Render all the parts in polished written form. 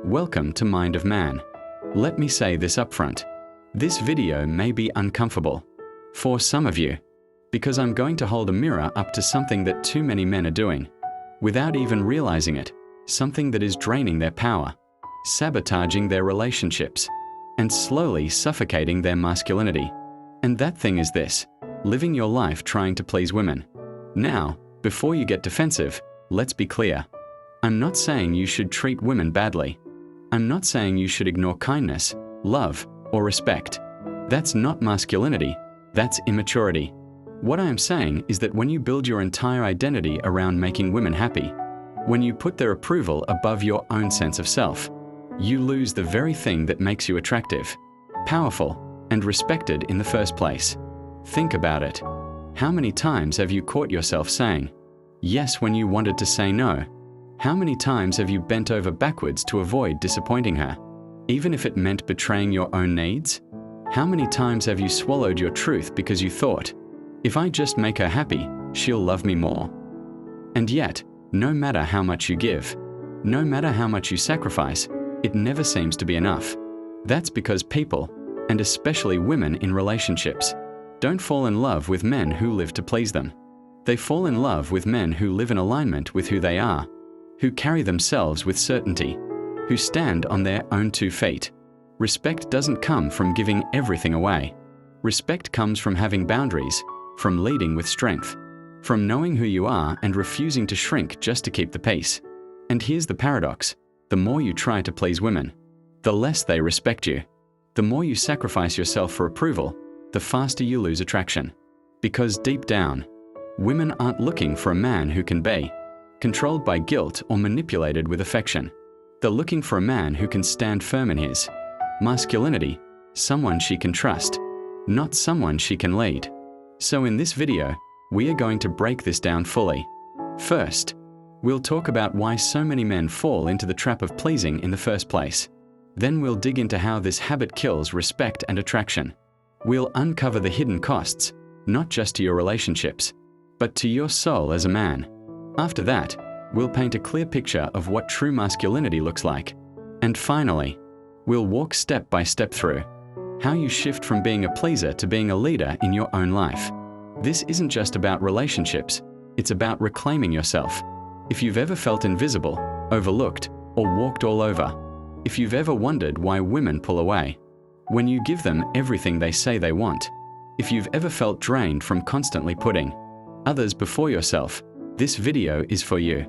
Welcome to Mind of Man. Let me say this up front. This video may be uncomfortable for some of you, because I'm going to hold a mirror up to something that too many men are doing, without even realizing it, something that is draining their power, sabotaging their relationships, and slowly suffocating their masculinity. And that thing is this: living your life trying to please women. Now, before you get defensive, let's be clear. I'm not saying you should treat women badly. I'm not saying you should ignore kindness, love, or respect. That's not masculinity, that's immaturity. What I am saying is that when you build your entire identity around making women happy, when you put their approval above your own sense of self, you lose the very thing that makes you attractive, powerful, and respected in the first place. Think about it. How many times have you caught yourself saying yes when you wanted to say no? How many times have you bent over backwards to avoid disappointing her, even if it meant betraying your own needs? How many times have you swallowed your truth because you thought, if I just make her happy, she'll love me more? And yet, no matter how much you give, no matter how much you sacrifice, it never seems to be enough. That's because people, and especially women in relationships, don't fall in love with men who live to please them. They fall in love with men who live in alignment with who they are, who carry themselves with certainty, who stand on their own 2 feet. Respect doesn't come from giving everything away. Respect comes from having boundaries, from leading with strength, from knowing who you are and refusing to shrink just to keep the peace. And here's the paradox: the more you try to please women, the less they respect you. The more you sacrifice yourself for approval, the faster you lose attraction. Because deep down, women aren't looking for a man who can be controlled by guilt or manipulated with affection. They're looking for a man who can stand firm in his masculinity, someone she can trust, not someone she can lead. So in this video, we are going to break this down fully. First, we'll talk about why so many men fall into the trap of pleasing in the first place. Then we'll dig into how this habit kills respect and attraction. We'll uncover the hidden costs, not just to your relationships, but to your soul as a man. After that, we'll paint a clear picture of what true masculinity looks like. And finally, we'll walk step by step through how you shift from being a pleaser to being a leader in your own life. This isn't just about relationships, it's about reclaiming yourself. If you've ever felt invisible, overlooked, or walked all over, if you've ever wondered why women pull away when you give them everything they say they want, if you've ever felt drained from constantly putting others before yourself, this video is for you.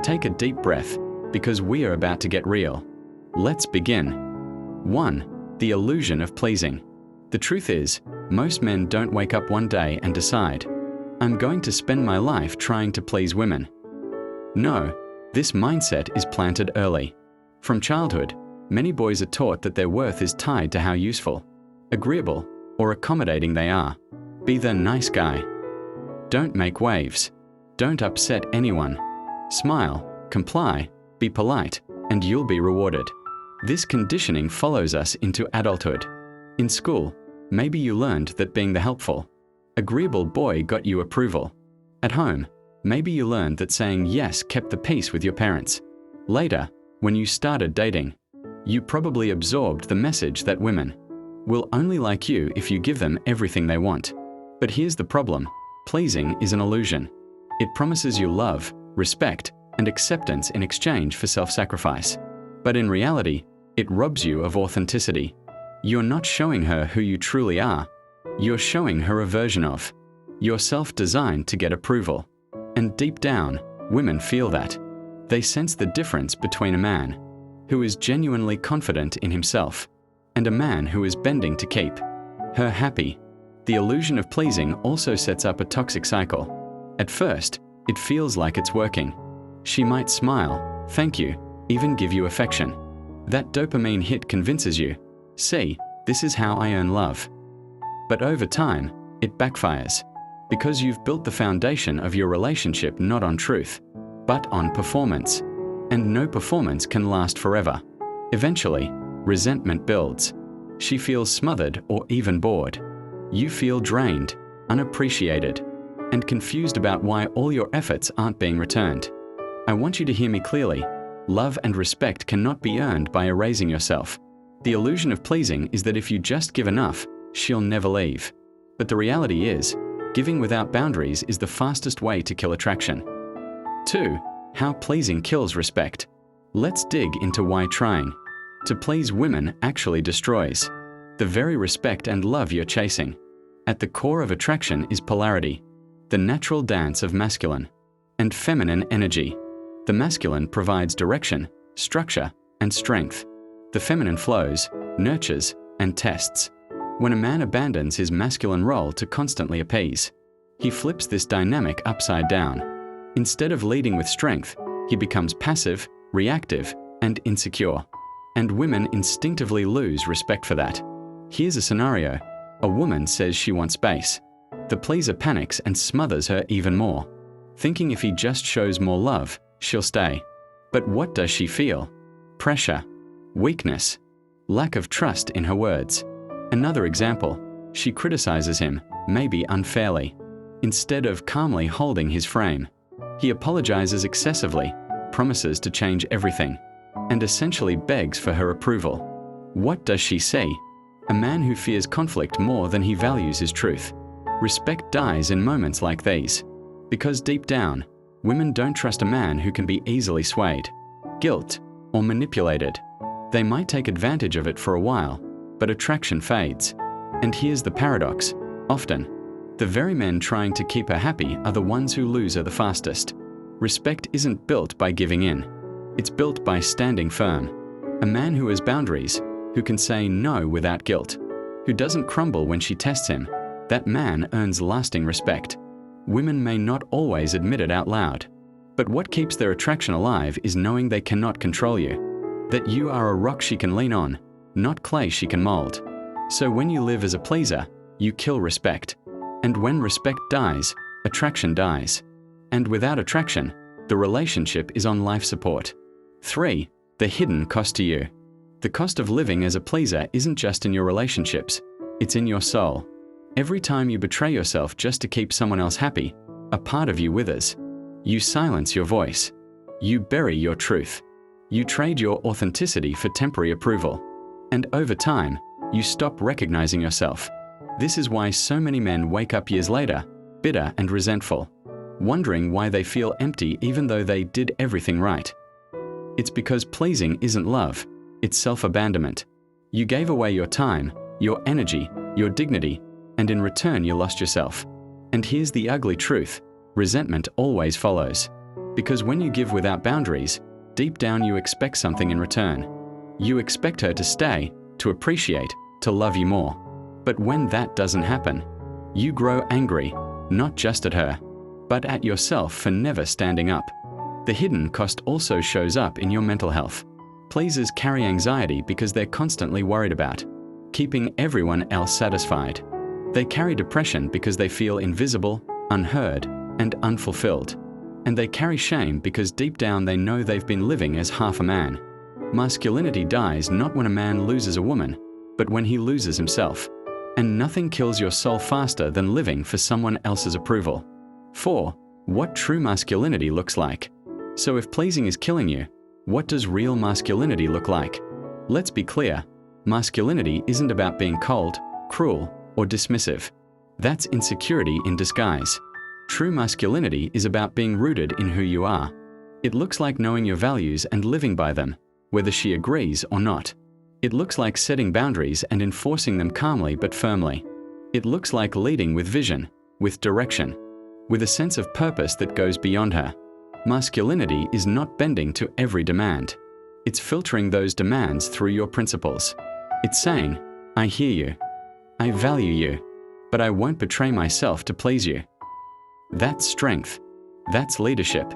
Take a deep breath, because we are about to get real. Let's begin. 1. The illusion of pleasing. The truth is, most men don't wake up one day and decide, I'm going to spend my life trying to please women. No, this mindset is planted early. From childhood, many boys are taught that their worth is tied to how useful, agreeable, or accommodating they are. Be the nice guy. Don't make waves. Don't upset anyone. Smile, comply, be polite, and you'll be rewarded. This conditioning follows us into adulthood. In school, maybe you learned that being the helpful, agreeable boy got you approval. At home, maybe you learned that saying yes kept the peace with your parents. Later, when you started dating, you probably absorbed the message that women will only like you if you give them everything they want. But here's the problem: pleasing is an illusion. It promises you love, respect, and acceptance in exchange for self-sacrifice. But in reality, it robs you of authenticity. You're not showing her who you truly are. You're showing her a version of yourself designed to get approval. And deep down, women feel that. They sense the difference between a man who is genuinely confident in himself and a man who is bending to keep her happy. The illusion of pleasing also sets up a toxic cycle. At first, it feels like it's working. She might smile, thank you, even give you affection. That dopamine hit convinces you, see, this is how I earn love. But over time, it backfires, because you've built the foundation of your relationship not on truth, but on performance. And no performance can last forever. Eventually, resentment builds. She feels smothered or even bored. You feel drained, unappreciated, and confused about why all your efforts aren't being returned. I want you to hear me clearly. Love and respect cannot be earned by erasing yourself. The illusion of pleasing is that if you just give enough, she'll never leave. But the reality is, giving without boundaries is the fastest way to kill attraction. 2. How pleasing kills respect. Let's dig into why trying to please women actually destroys the very respect and love you're chasing. At the core of attraction is polarity, the natural dance of masculine and feminine energy. The masculine provides direction, structure, and strength. The feminine flows, nurtures, and tests. When a man abandons his masculine role to constantly appease, he flips this dynamic upside down. Instead of leading with strength, he becomes passive, reactive, and insecure. And women instinctively lose respect for that. Here's a scenario. A woman says she wants space. The pleaser panics and smothers her even more, thinking if he just shows more love, she'll stay. But what does she feel? Pressure, weakness, lack of trust in her words. Another example, she criticizes him, maybe unfairly. Instead of calmly holding his frame, he apologizes excessively, promises to change everything, and essentially begs for her approval. What does she see? A man who fears conflict more than he values his truth. Respect dies in moments like these, because deep down, women don't trust a man who can be easily swayed, guilt, or manipulated. They might take advantage of it for a while, but attraction fades. And here's the paradox. Often, the very men trying to keep her happy are the ones who lose her the fastest. Respect isn't built by giving in. It's built by standing firm. A man who has boundaries, who can say no without guilt, who doesn't crumble when she tests him, that man earns lasting respect. Women may not always admit it out loud, but what keeps their attraction alive is knowing they cannot control you, that you are a rock she can lean on, not clay she can mold. So when you live as a pleaser, you kill respect. And when respect dies, attraction dies. And without attraction, the relationship is on life support. 3. The hidden cost to you. The cost of living as a pleaser isn't just in your relationships, it's in your soul. Every time you betray yourself just to keep someone else happy, a part of you withers. You silence your voice. You bury your truth. You trade your authenticity for temporary approval. And over time, you stop recognizing yourself. This is why so many men wake up years later, bitter and resentful, wondering why they feel empty even though they did everything right. It's because pleasing isn't love, it's self-abandonment. You gave away your time, your energy, your dignity, and in return you lost yourself. And here's the ugly truth, resentment always follows. Because when you give without boundaries, deep down you expect something in return. You expect her to stay, to appreciate, to love you more. But when that doesn't happen, you grow angry, not just at her, but at yourself for never standing up. The hidden cost also shows up in your mental health. Pleasers carry anxiety because they're constantly worried about keeping everyone else satisfied. They carry depression because they feel invisible, unheard, and unfulfilled. And they carry shame because deep down they know they've been living as half a man. Masculinity dies not when a man loses a woman, but when he loses himself. And nothing kills your soul faster than living for someone else's approval. 4. What true masculinity looks like. So if pleasing is killing you, what does real masculinity look like? Let's be clear, masculinity isn't about being cold, cruel, or dismissive. That's insecurity in disguise. True masculinity is about being rooted in who you are. It looks like knowing your values and living by them, whether she agrees or not. It looks like setting boundaries and enforcing them calmly but firmly. It looks like leading with vision, with direction, with a sense of purpose that goes beyond her. Masculinity is not bending to every demand. It's filtering those demands through your principles. It's saying, I hear you, I value you, but I won't betray myself to please you. That's strength. That's leadership.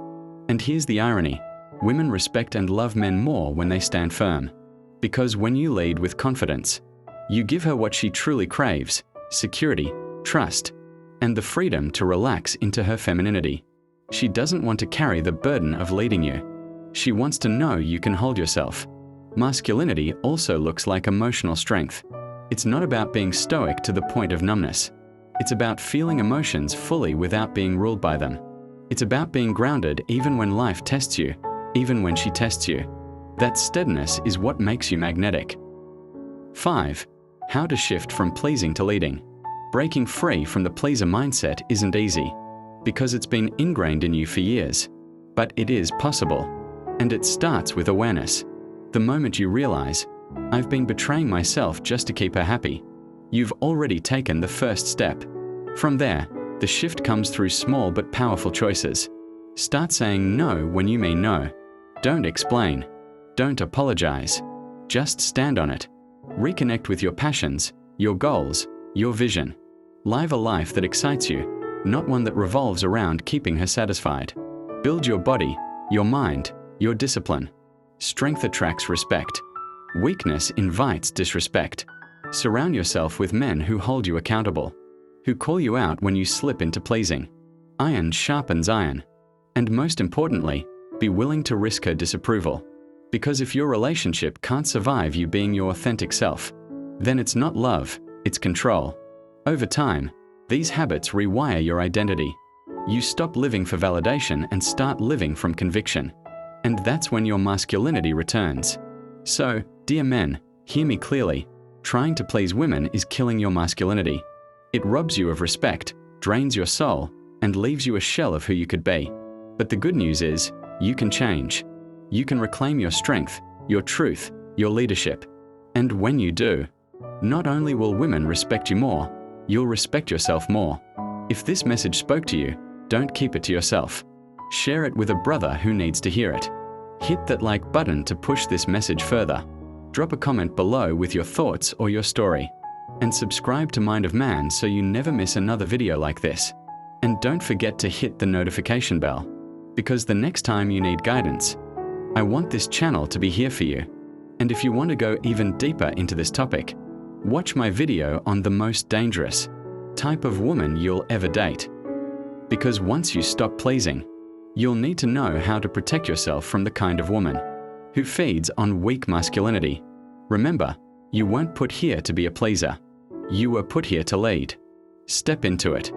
And here's the irony. Women respect and love men more when they stand firm. Because when you lead with confidence, you give her what she truly craves, security, trust, and the freedom to relax into her femininity. She doesn't want to carry the burden of leading you. She wants to know you can hold yourself. Masculinity also looks like emotional strength. It's not about being stoic to the point of numbness. It's about feeling emotions fully without being ruled by them. It's about being grounded even when life tests you, even when she tests you. That steadiness is what makes you magnetic. 5. How to shift from pleasing to leading. Breaking free from the pleaser mindset isn't easy, because it's been ingrained in you for years. But it is possible, and it starts with awareness. The moment you realize, I've been betraying myself just to keep her happy, you've already taken the first step. From there, the shift comes through small but powerful choices. Start saying no when you mean no. Don't explain. Don't apologize. Just stand on it. Reconnect with your passions, your goals, your vision. Live a life that excites you, not one that revolves around keeping her satisfied. Build your body, your mind, your discipline. Strength attracts respect. Weakness invites disrespect. Surround yourself with men who hold you accountable, who call you out when you slip into pleasing. Iron sharpens iron. And most importantly, be willing to risk her disapproval. Because if your relationship can't survive you being your authentic self, then it's not love, it's control. Over time, these habits rewire your identity. You stop living for validation and start living from conviction. And that's when your masculinity returns. So, dear men, hear me clearly. Trying to please women is killing your masculinity. It robs you of respect, drains your soul, and leaves you a shell of who you could be. But the good news is, you can change. You can reclaim your strength, your truth, your leadership. And when you do, not only will women respect you more, you'll respect yourself more. If this message spoke to you, don't keep it to yourself. Share it with a brother who needs to hear it. Hit that like button to push this message further. Drop a comment below with your thoughts or your story. And subscribe to Mind of Man so you never miss another video like this. And don't forget to hit the notification bell, because the next time you need guidance, I want this channel to be here for you. And if you want to go even deeper into this topic, watch my video on the most dangerous type of woman you'll ever date. Because once you stop pleasing, you'll need to know how to protect yourself from the kind of woman who feeds on weak masculinity. Remember, you weren't put here to be a pleaser. You were put here to lead. Step into it.